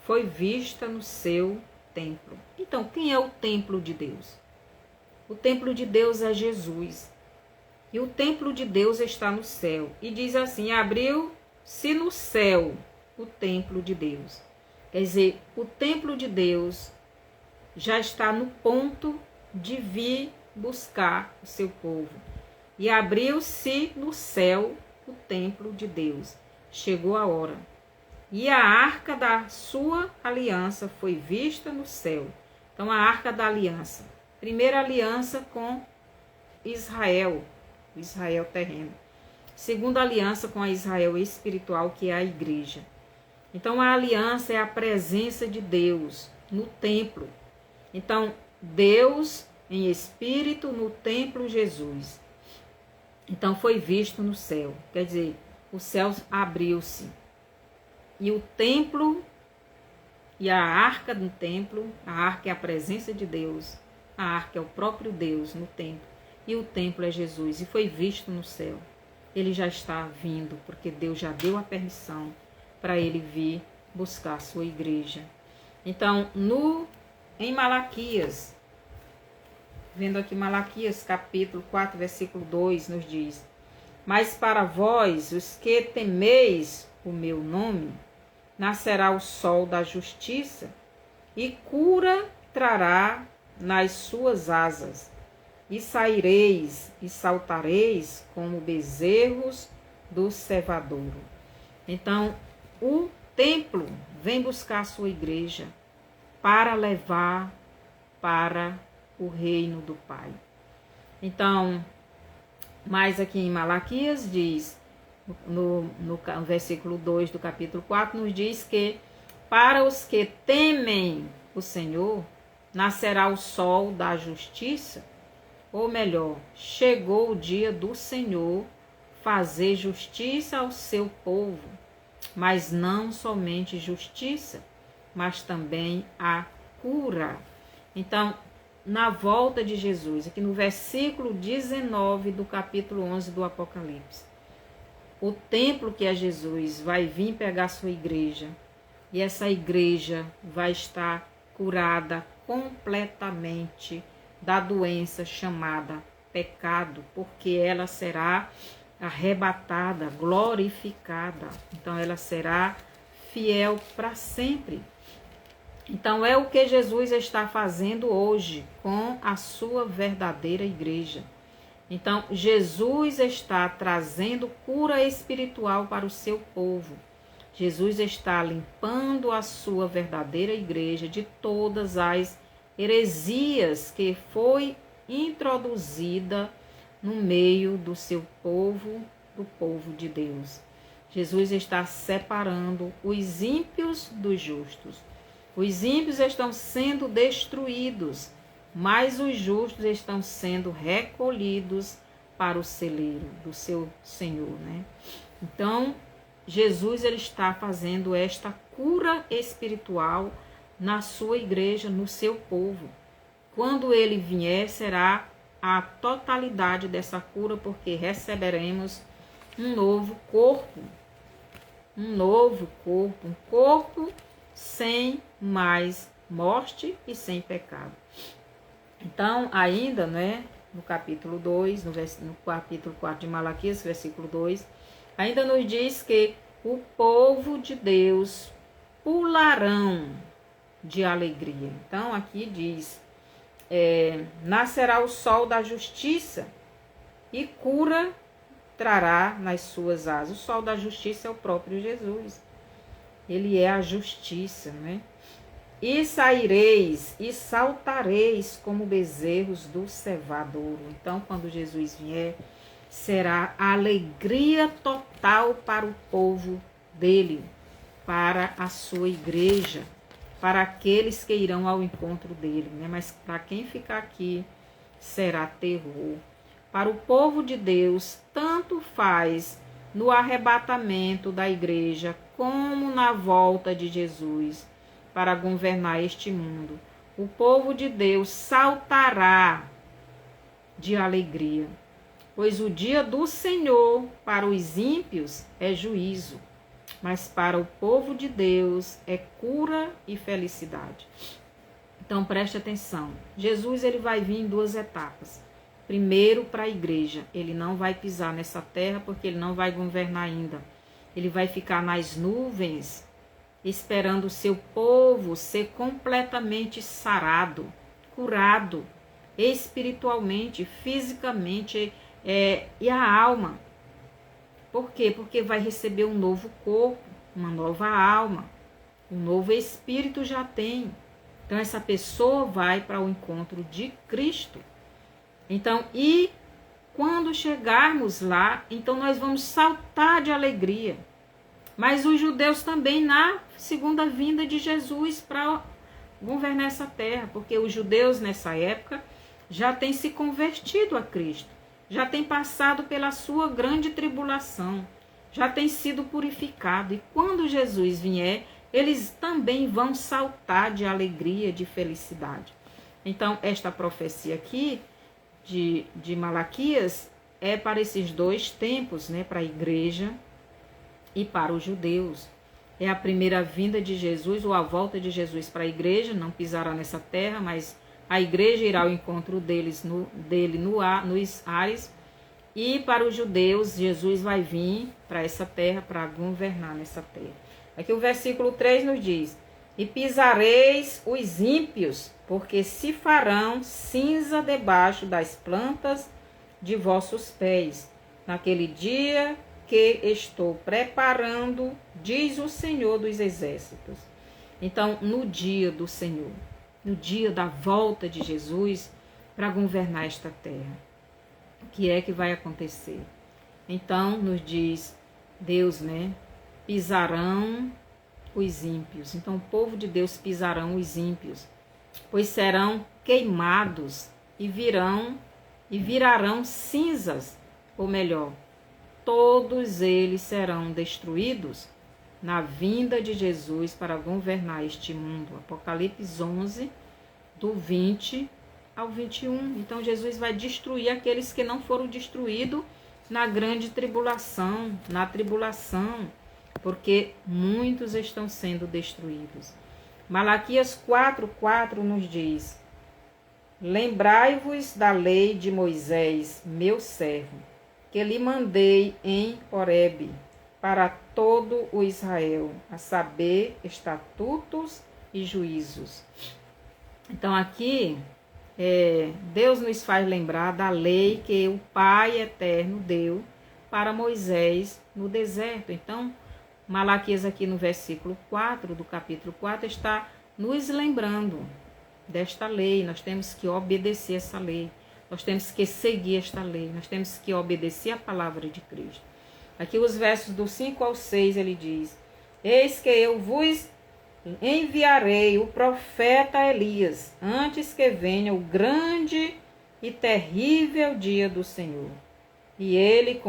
Foi vista no seu templo. Então, quem é o templo de Deus? O templo de Deus é Jesus. E o templo de Deus está no céu. E diz assim: abriu-se no céu o templo de Deus. Quer dizer, o templo de Deus já está no ponto de vir buscar o seu povo. E abriu-se no céu o templo de Deus. Chegou a hora. E a arca da sua aliança foi vista no céu. Então, a arca da aliança. Primeira aliança com Israel, o Israel terreno. Segunda aliança com a Israel espiritual, que é a igreja. Então, a aliança é a presença de Deus no templo. Então, Deus em espírito no templo Jesus. Então, foi visto no céu. Quer dizer, o céu abriu-se. E o templo e a arca do templo, a arca é a presença de Deus, a arca é o próprio Deus no templo. E o templo é Jesus. E foi visto no céu. Ele já está vindo, porque Deus já deu a permissão para ele vir buscar a sua igreja. Então, em Malaquias, vendo aqui Malaquias capítulo 4, versículo 2, nos diz: mas para vós, os que temeis o meu nome, nascerá o sol da justiça, e cura trará nas suas asas, e saireis e saltareis como bezerros do cevadouro. Então, o templo vem buscar a sua igreja para levar para o reino do Pai. Então, mais aqui em Malaquias diz, no versículo 2 do capítulo 4, nos diz que para os que temem o Senhor, nascerá o sol da justiça, ou melhor, chegou o dia do Senhor fazer justiça ao seu povo, mas não somente justiça, mas também a cura. Então, na volta de Jesus, aqui no versículo 19 do capítulo 11 do Apocalipse, o templo que é Jesus vai vir pegar sua igreja, e essa igreja vai estar curada completamente da doença chamada pecado, porque ela será arrebatada, glorificada. Então ela será fiel para sempre. Então é o que Jesus está fazendo hoje com a sua verdadeira igreja. Então Jesus está trazendo cura espiritual para o seu povo. Jesus está limpando a sua verdadeira igreja de todas as heresias que foi introduzida no meio do seu povo, do povo de Deus. Jesus está separando os ímpios dos justos. Os ímpios estão sendo destruídos, mas os justos estão sendo recolhidos para o celeiro do seu Senhor, né? Então, Jesus ele está fazendo esta cura espiritual na sua igreja, no seu povo. Quando ele vier, será a totalidade dessa cura, porque receberemos um novo corpo. Um novo corpo, um corpo sem mais morte e sem pecado. Então, ainda, né, no capítulo 2, no capítulo 4 de Malaquias, versículo 2, ainda nos diz que o povo de Deus pularão de alegria. Então, aqui diz, nascerá o sol da justiça e cura trará nas suas asas. O sol da justiça é o próprio Jesus. Ele é a justiça, né? E saireis e saltareis como bezerros do cevadouro. Então, quando Jesus vier, será alegria total para o povo dele, para a sua igreja, para aqueles que irão ao encontro dele, né? Mas para quem ficar aqui, será terror. Para o povo de Deus, tanto faz no arrebatamento da igreja, como na volta de Jesus para governar este mundo. O povo de Deus saltará de alegria, pois o dia do Senhor para os ímpios é juízo, mas para o povo de Deus é cura e felicidade. Então preste atenção, Jesus ele vai vir em duas etapas. Primeiro para a igreja, ele não vai pisar nessa terra porque ele não vai governar ainda. Ele vai ficar nas nuvens esperando o seu povo ser completamente sarado, curado, espiritualmente, fisicamente e a alma. Por quê? Porque vai receber um novo corpo, uma nova alma, um novo espírito já tem. Então essa pessoa vai para o encontro de Cristo. Então, e quando chegarmos lá, então nós vamos saltar de alegria. Mas os judeus também na segunda vinda de Jesus para governar essa terra, porque os judeus nessa época já têm se convertido a Cristo, já têm passado pela sua grande tribulação, já têm sido purificados. E quando Jesus vier, eles também vão saltar de alegria, de felicidade. Então, esta profecia aqui de Malaquias é para esses dois tempos, né? Para a igreja e para os judeus. É a primeira vinda de Jesus, ou a volta de Jesus para a igreja, não pisará nessa terra, mas a igreja irá ao encontro deles nos ares. E para os judeus, Jesus vai vir para essa terra, para governar nessa terra. Aqui o versículo 3 nos diz: e pisareis os ímpios, porque se farão cinza debaixo das plantas de vossos pés, naquele dia que estou preparando, diz o Senhor dos Exércitos. Então, no dia do Senhor, no dia da volta de Jesus para governar esta terra, o que é que vai acontecer? Então, nos diz Deus, né? Pisarão os ímpios. Então, o povo de Deus pisarão os ímpios, pois serão queimados e virarão cinzas, ou melhor, todos eles serão destruídos na vinda de Jesus para governar este mundo. Apocalipse 11, do 20 ao 21. Então, Jesus vai destruir aqueles que não foram destruídos na grande tribulação, na tribulação, porque muitos estão sendo destruídos. Malaquias 4:4 nos diz: lembrai-vos da lei de Moisés, meu servo, que lhe mandei em Horebe para todo o Israel, a saber, estatutos e juízos. Então aqui, Deus nos faz lembrar da lei que o Pai Eterno deu para Moisés no deserto. Então, Malaquias aqui no versículo 4 do capítulo 4 está nos lembrando desta lei. Nós temos que obedecer essa lei. Nós temos que seguir esta lei. Nós temos que obedecer a palavra de Cristo. Aqui os versos do 5 ao 6 ele diz: eis que eu vos enviarei o profeta Elias, antes que venha o grande e terrível dia do Senhor. E ele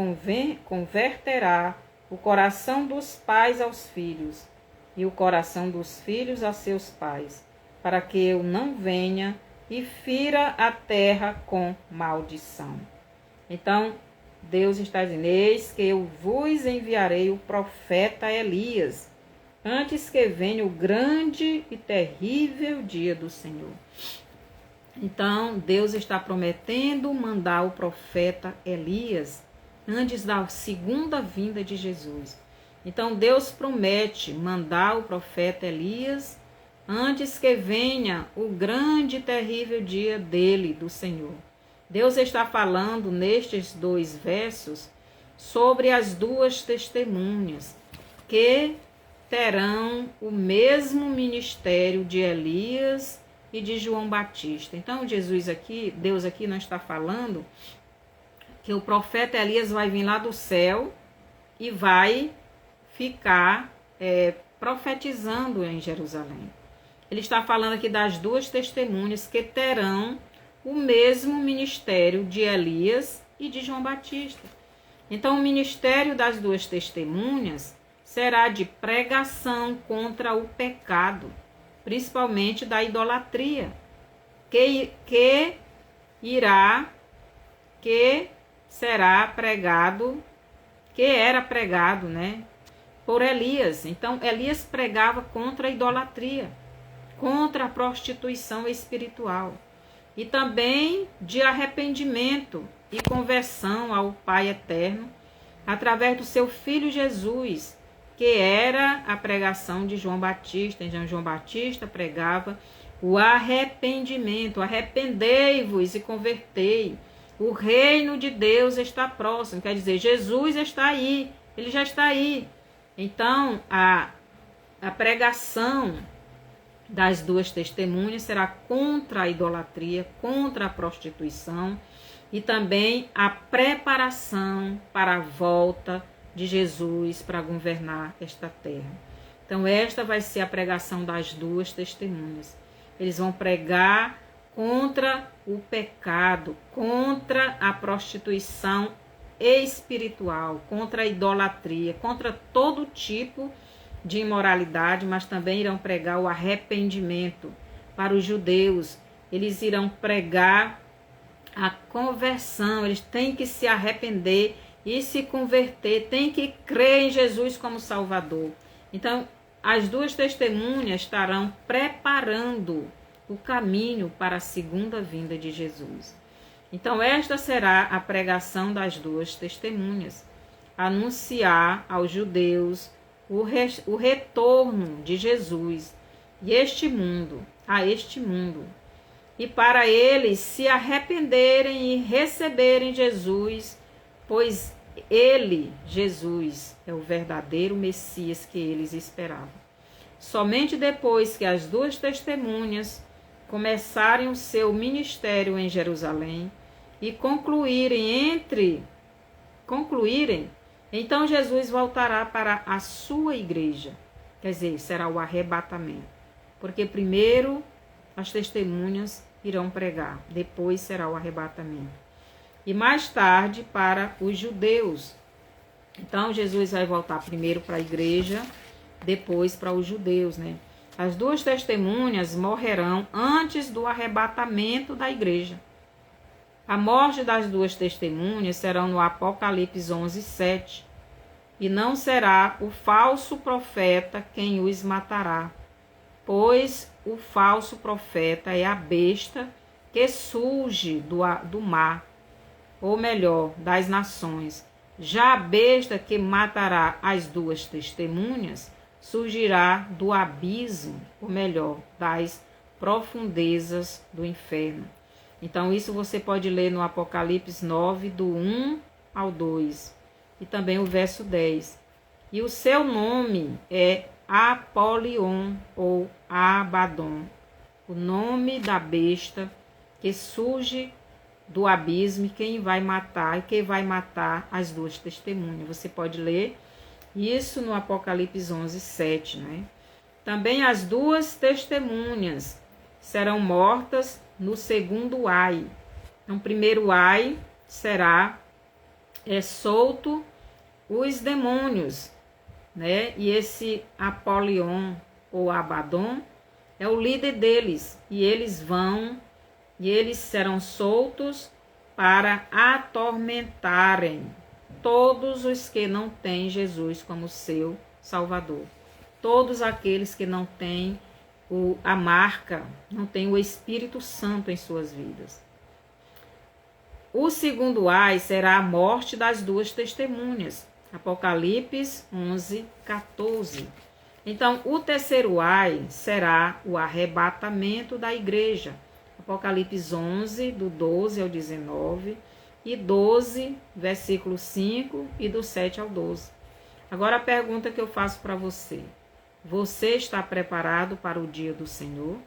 converterá o coração dos pais aos filhos, e o coração dos filhos a seus pais, para que eu não venha e fira a terra com maldição. Então, Deus está dizendo: eis que eu vos enviarei o profeta Elias, antes que venha o grande e terrível dia do Senhor. Então, Deus está prometendo mandar o profeta Elias antes da segunda vinda de Jesus. Então, Deus promete mandar o profeta Elias antes que venha o grande e terrível dia dele, do Senhor. Deus está falando nestes dois versos sobre as duas testemunhas que terão o mesmo ministério de Elias e de João Batista. Então, Deus aqui não está falando que o profeta Elias vai vir lá do céu e vai ficar profetizando em Jerusalém. Ele está falando aqui das duas testemunhas que terão o mesmo ministério de Elias e de João Batista. Então, o ministério das duas testemunhas será de pregação contra o pecado, principalmente da idolatria, que era pregado, né, por Elias. Então, Elias pregava contra a idolatria, contra a prostituição espiritual, e também de arrependimento e conversão ao Pai Eterno, através do seu Filho Jesus, que era a pregação de João Batista. Então, João Batista pregava o arrependimento. Arrependei-vos e convertei. O reino de Deus está próximo. Quer dizer, Jesus está aí. Ele já está aí. Então, a pregação das duas testemunhas será contra a idolatria, contra a prostituição e também a preparação para a volta de Jesus para governar esta terra. Então, esta vai ser a pregação das duas testemunhas. Eles vão pregar contra o pecado, contra a prostituição espiritual, contra a idolatria, contra todo tipo de imoralidade, mas também irão pregar o arrependimento. Para os judeus, eles irão pregar a conversão, eles têm que se arrepender e se converter, têm que crer em Jesus como Salvador. Então, as duas testemunhas estarão preparando o caminho para a segunda vinda de Jesus. Então, esta será a pregação das duas testemunhas, anunciar aos judeus o retorno de Jesus e a este mundo, e para eles se arrependerem e receberem Jesus, pois ele, Jesus, é o verdadeiro Messias que eles esperavam. Somente depois que as duas testemunhas começarem o seu ministério em Jerusalém e concluírem, então Jesus voltará para a sua igreja. Quer dizer, será o arrebatamento. Porque primeiro as testemunhas irão pregar, depois será o arrebatamento. E mais tarde para os judeus. Então Jesus vai voltar primeiro para a igreja, depois para os judeus, né? As duas testemunhas morrerão antes do arrebatamento da igreja. A morte das duas testemunhas será no Apocalipse 11:7. E não será o falso profeta quem os matará, pois o falso profeta é a besta que surge do mar, ou melhor, das nações. Já a besta que matará as duas testemunhas surgirá do abismo, ou melhor, das profundezas do inferno. Então, isso você pode ler no Apocalipse 9, do 1 ao 2, e também o verso 10. E o seu nome é Apolion, ou Abaddon, o nome da besta que surge do abismo, e quem vai matar as duas testemunhas. Você pode ler isso no Apocalipse 11:7, né? Também as duas testemunhas serão mortas no segundo ai. Então, primeiro ai será solto os demônios, né? E esse Apolion ou Abaddon é o líder deles, e eles serão soltos para atormentarem todos os que não têm Jesus como seu Salvador. Todos aqueles que não têm a marca, não têm o Espírito Santo em suas vidas. O segundo ai será a morte das duas testemunhas. Apocalipse 11:14. Então, o terceiro ai será o arrebatamento da igreja. Apocalipse 11, do 12 ao 19, e 12, versículo 5, e do 7 ao 12. Agora a pergunta que eu faço para você. Você está preparado para o dia do Senhor?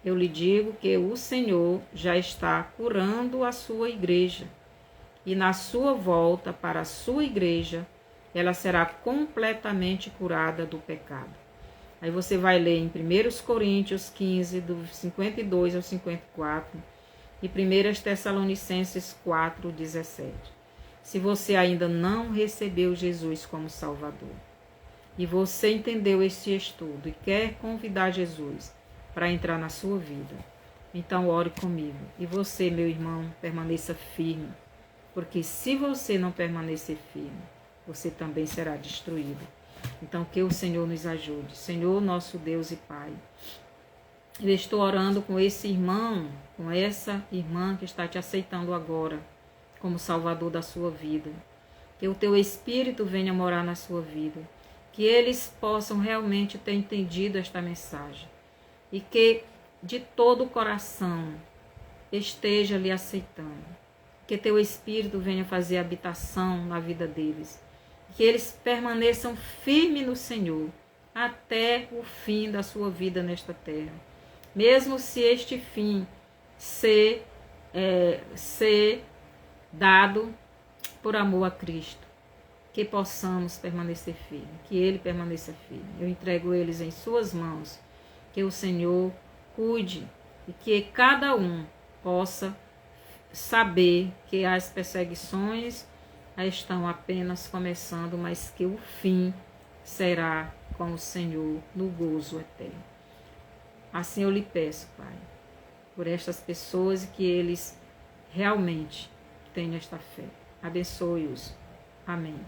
Eu lhe digo que o Senhor já está curando a sua igreja. E na sua volta para a sua igreja, ela será completamente curada do pecado. Aí você vai ler em 1 Coríntios 15, do 52 ao 54, e 1 Tessalonicenses 4, 17. Se você ainda não recebeu Jesus como Salvador, e você entendeu este estudo e quer convidar Jesus para entrar na sua vida, então ore comigo. E você, meu irmão, permaneça firme, porque se você não permanecer firme, você também será destruído. Então, que o Senhor nos ajude. Senhor, nosso Deus e Pai, eu estou orando com esse irmão, com essa irmã que está te aceitando agora como Salvador da sua vida. Que o teu Espírito venha morar na sua vida. que eles possam realmente ter entendido esta mensagem e que de todo o coração esteja lhe aceitando. Que teu Espírito venha fazer habitação na vida deles. Que eles permaneçam firmes no Senhor até o fim da sua vida nesta terra. Mesmo se este fim ser dado por amor a Cristo, que possamos permanecer firmes, que Ele permaneça firme. Eu entrego eles em suas mãos, que o Senhor cuide e que cada um possa saber que as perseguições estão apenas começando, mas que o fim será com o Senhor no gozo eterno. Assim eu lhe peço, Pai, por estas pessoas e que eles realmente tenham esta fé. Abençoe-os. Amém.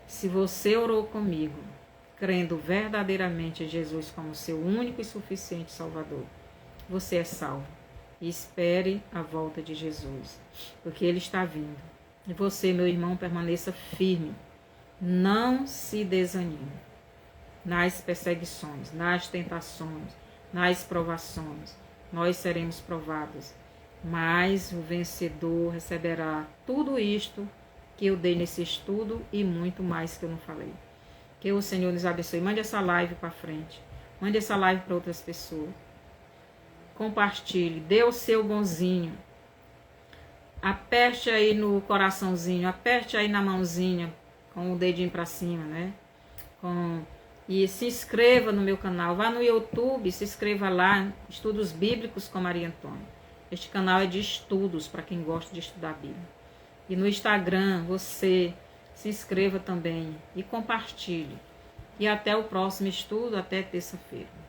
Se você orou comigo, crendo verdadeiramente em Jesus como seu único e suficiente Salvador, você é salvo. E espere a volta de Jesus, porque Ele está vindo. E você, meu irmão, permaneça firme. Não se desanime nas perseguições, nas tentações, nas provações. Nós seremos provados, mas o vencedor receberá tudo isto que eu dei nesse estudo e muito mais que eu não falei. Que o Senhor nos abençoe. Mande essa live para frente. Mande essa live para outras pessoas. Compartilhe, dê o seu bonzinho. Aperte aí no coraçãozinho, aperte aí na mãozinha, com o dedinho para cima, né? E se inscreva no meu canal. Vá no YouTube, se inscreva lá, Estudos Bíblicos com Maria Antônia. Este canal é de estudos, para quem gosta de estudar a Bíblia. E no Instagram, você se inscreva também e compartilhe. E até o próximo estudo, até terça-feira.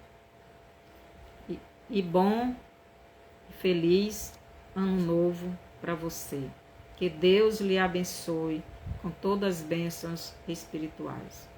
E bom, feliz ano novo para você. Que Deus lhe abençoe com todas as bênçãos espirituais.